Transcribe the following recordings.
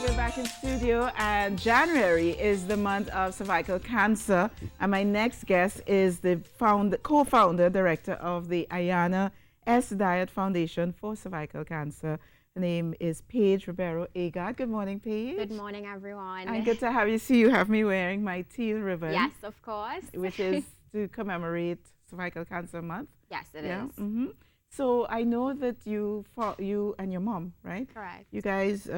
we're back in studio, and January is the month of cervical cancer. And my next guest is the co-founder, director of the Ayana Dyette Foundation for Cervical Cancer. Her name is Paige Ribeiro Agard. Good morning, Paige. Good morning, everyone. And good to have you. See, you have me wearing my teal ribbon. Yes, of course. Which is to commemorate Cervical Cancer Month. Yes, it is. Mm-hmm. So I know that you and your mom, right? Correct. You guys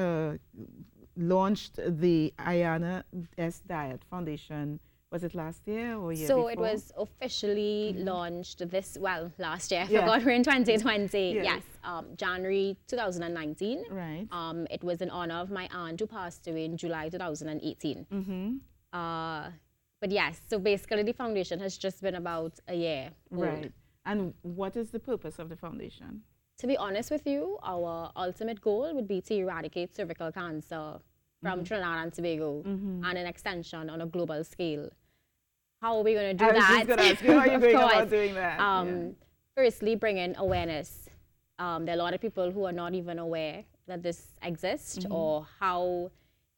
launched the Ayana Dyette Foundation. Was it last year or year before? So it was officially launched last year. I forgot we're in 2020. Yes, January 2019. Right. It was in honor of my aunt who passed away in July 2018. But yes, so basically the foundation has just been about a year old. Right. And what is the purpose of the foundation? To be honest with you, our ultimate goal would be to eradicate cervical cancer from Trinidad and Tobago and an extension on a global scale. How are we going to do that? I was just going to ask you, how are you going about doing that? Firstly, bring in awareness. There are a lot of people who are not even aware that this exists or how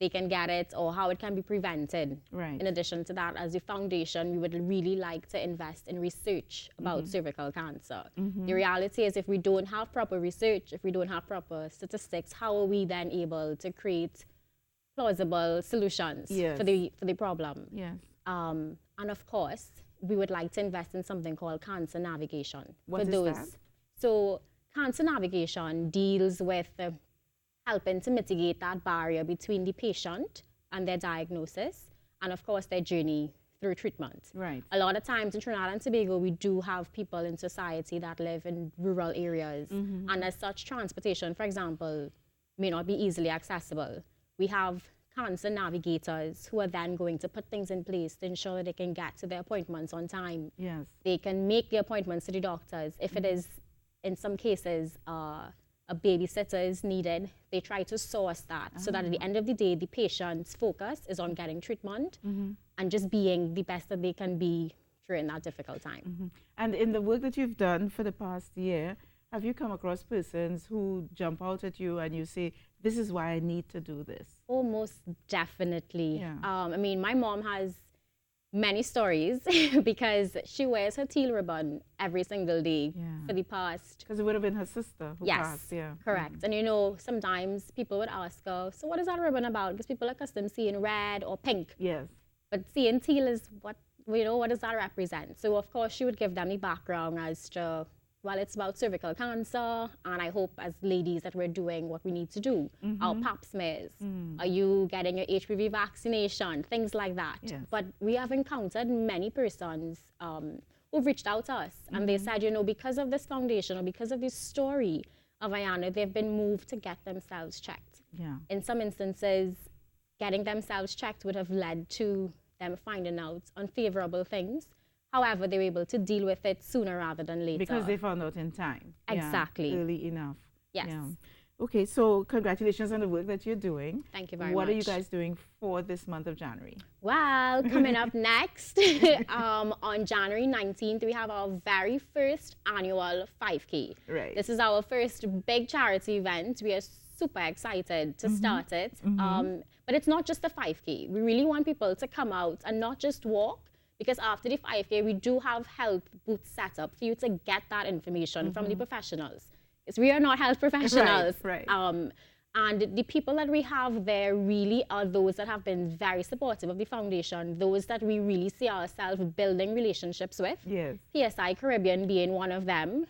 they can get it or how it can be prevented. Right. In addition to that, as a foundation, we would really like to invest in research about cervical cancer. The reality is if we don't have proper research, if we don't have proper statistics, how are we then able to create plausible solutions for the problem? Yes. And of course, we would like to invest in something called cancer navigation. What is that? So cancer navigation deals with helping to mitigate that barrier between the patient and their diagnosis, and of course their journey through treatment. Right. A lot of times in Trinidad and Tobago, we do have people in society that live in rural areas, and as such, transportation, for example, may not be easily accessible. We have cancer navigators who are then going to put things in place to ensure that they can get to their appointments on time. Yes. They can make the appointments to the doctors. If it is, in some cases, a babysitter is needed, they try to source that so that at the end of the day, the patient's focus is on getting treatment and just being the best that they can be during that difficult time. And in the work that you've done for the past year, have you come across persons who jump out at you and you say, this is why I need to do this? Oh, most definitely. Yeah. I mean, my mom has many stories because she wears her teal ribbon every single day for the past. Because it would have been her sister who passed. Yeah. Correct. And you know, sometimes people would ask her, so what is that ribbon about? Because people are accustomed to seeing red or pink. Yes. But seeing teal is what does that represent? So of course she would give them the background as to, well, it's about cervical cancer, and I hope as ladies that we're doing what we need to do. Our pap smears, are you getting your HPV vaccination, things like that. Yes. But we have encountered many persons who've reached out to us, and they said, you know, because of this foundation or because of this story of Ayana, they've been moved to get themselves checked. Yeah. In some instances, getting themselves checked would have led to them finding out unfavorable things. However, they were able to deal with it sooner rather than later. Because they found out in time. Exactly. Yeah, early enough. Yes. Yeah. Okay, so congratulations on the work that you're doing. Thank you very much. What are you guys doing for this month of January? Well, coming up next, on January 19th, we have our very first annual 5K. Right. This is our first big charity event. We are super excited to start it. But it's not just a 5K. We really want people to come out and not just walk, because after the 5K, we do have health booths set up for you to get that information from the professionals. Because we are not health professionals. Right. And the people that we have there really are those that have been very supportive of the foundation, those that we really see ourselves building relationships with. Yes. PSI Caribbean being one of them.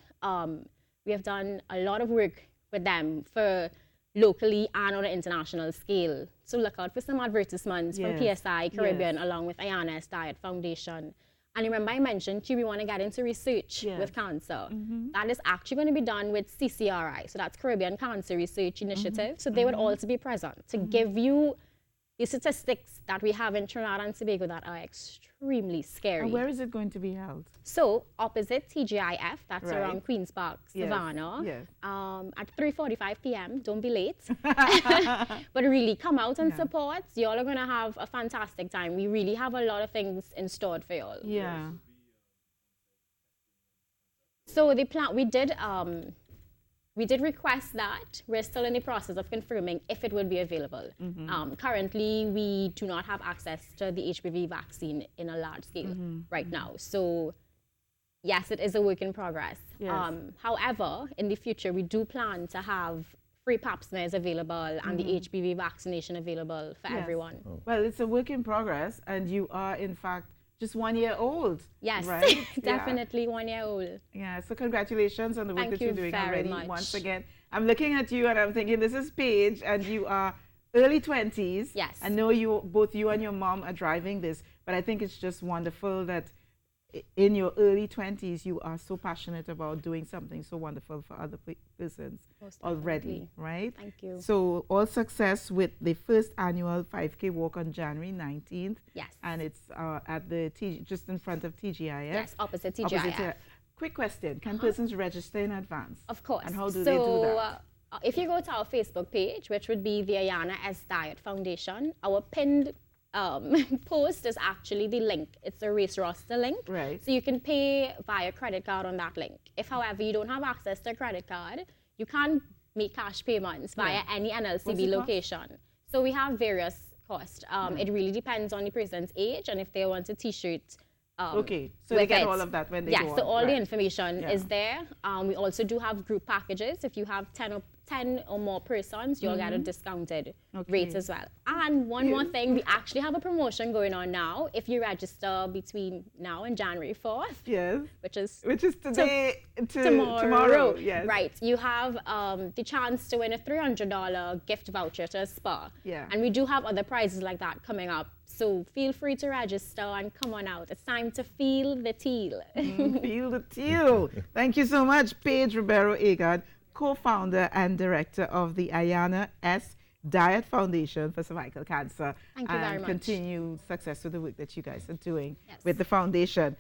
We have done a lot of work with them for locally and on an international scale. So look out for some advertisements from PSI Caribbean along with Ayana Dyette Foundation. And remember I mentioned to you we want to get into research with cancer. That is actually going to be done with CCRI. So that's Caribbean Cancer Research Initiative. So they would also be present to give you the statistics that we have in Trinidad and Tobago that are extremely scary. And where is it going to be held? So opposite TGIF, that's around Queen's Park, Savannah, at 3:45 p.m. Don't be late. But really come out and support. Y'all are going to have a fantastic time. We really have a lot of things in store for y'all. Yeah. So the plan, we did we did request that. We're still in the process of confirming if it would be available. Currently, we do not have access to the HPV vaccine in a large scale right now. So, yes, it is a work in progress. Yes. However, in the future, we do plan to have free pap smears available and the HPV vaccination available for everyone. Well, it's a work in progress, and you are, in fact, just 1 year old. Yes, right? definitely 1 year old. Yeah, so congratulations on the work Thank that you you're doing very already. much. Once again, I'm looking at you and I'm thinking, this is Paige, and you are early 20s. Yes. I know both you and your mom are driving this, but I think it's just wonderful that in your early 20s, you are so passionate about doing something so wonderful for other persons already, right? Thank you. So all success with the first annual 5K walk on January 19th. Yes. And it's at the just in front of TGIF. Yes, opposite TGIF. Quick question, can persons register in advance? Of course. And how do they do that? If you go to our Facebook page, which would be the Ayana Dyette Foundation, our pinned post is actually the link. It's a race roster link. Right. So you can pay via credit card on that link. If, however, you don't have access to a credit card, you can make cash payments via any NLCB location. So we have various costs. It really depends on the person's age and if they want a T-shirt. Okay, so they get all of that when they go on. Yes, so all the information is there. We also do have group packages. If you have 10 or more persons, you'll get a discounted rate as well. And one more thing, we actually have a promotion going on now. If you register between now and January 4th, yes, which is today tomorrow, yes. Right, you have the chance to win a $300 gift voucher to a spa. Yeah. And we do have other prizes like that coming up. So feel free to register and come on out. It's time to feel the teal. Feel the teal. Thank you so much, Paige Ribeiro-Agard, co-founder and director of the Ayana Dyette Foundation for Cervical Cancer. Thank you very much. And continue success with the work that you guys are doing with the foundation.